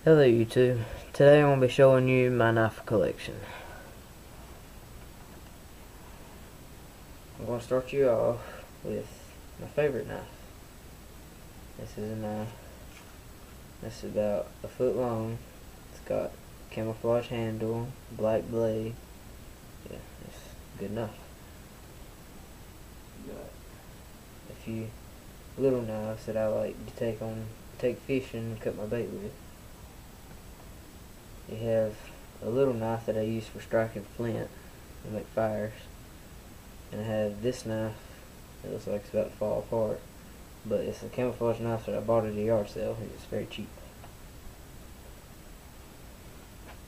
Hello YouTube. Today I'm going to be showing you my knife collection. I'm going to start you off with my favorite knife. This is a knife. This is about a foot long. It's got camouflage handle, black blade. Yeah, it's good enough. Got a few little knives that I like to take fishing and cut my bait with. You have a little knife that I use for striking flint and make fires. And I have this knife that looks like it's about to fall apart. But it's a camouflage knife that I bought at a yard sale. It's very cheap.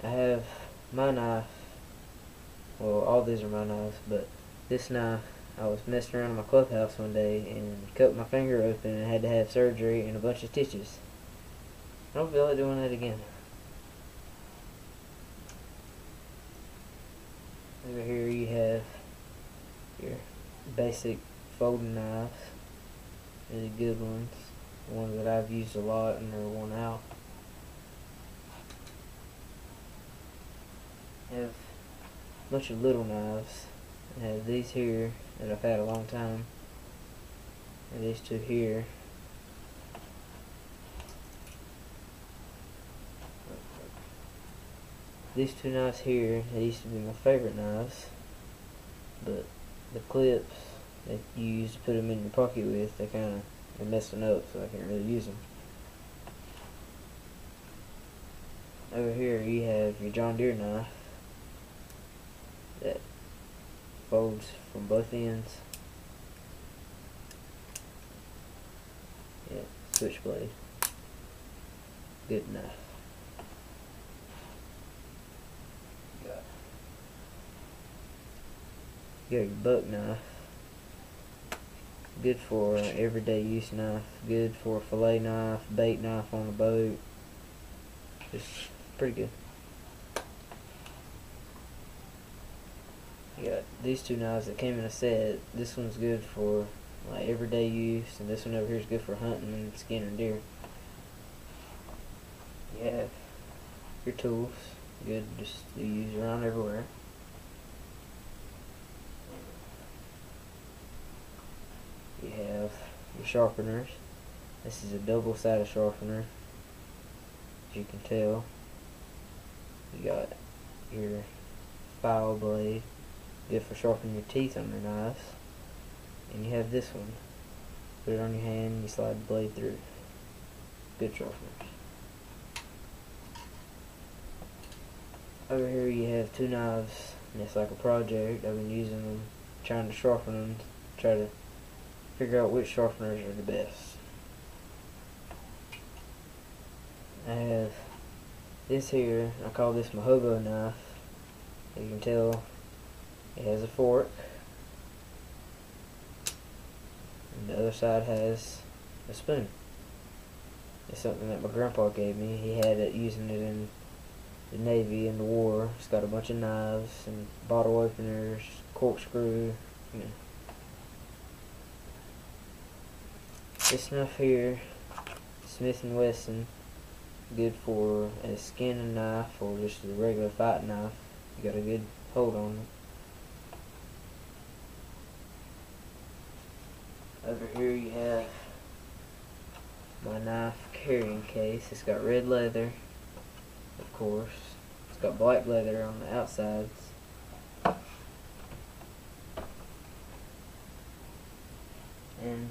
I have my knife. Well, all these are my knives, but this knife, I was messing around in my clubhouse one day and cut my finger open and had to have surgery and a bunch of stitches. I don't feel like doing that again. Over here you have your basic folding knives, really good ones, the ones that I've used a lot and they're worn out. I have a bunch of little knives. I have these here that I've had a long time, and these two here. These two knives here, they used to be my favorite knives, but the clips that you use to put them in your pocket with, they're messing up, so I can't really use them. Over here you have your John Deere knife that folds from both ends. Yeah, switchblade. Good knife. You got your buck knife. Good for everyday use knife. Good for a fillet knife, bait knife on a boat. Just pretty good. You got these two knives that came in a set. This one's good for like everyday use, and this one over here is good for hunting and skinning deer. You have your tools. Good just to use around everywhere. You have your sharpeners. This is a double-sided sharpener, as you can tell. You got your file blade, good for sharpening your teeth on your knives. And you have this one. Put it on your hand and you slide the blade through. Good sharpeners. Over here you have two knives, and it's like a project. I've been using them, trying to sharpen them, try to figure out which sharpeners are the best. I have this here. I call this my hobo knife. As you can tell, it has a fork, and the other side has a spoon. It's something that my grandpa gave me. He had it using it in the Navy in the war. It's got a bunch of knives and bottle openers, corkscrew, you know. This knife here, Smith & Wesson, good for a skinning knife or just a regular fighting knife. You got a good hold on it. Over here you have my knife carrying case. It's got red leather, of course. It's got black leather on the outsides. And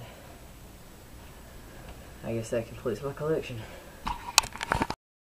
I guess that completes my collection.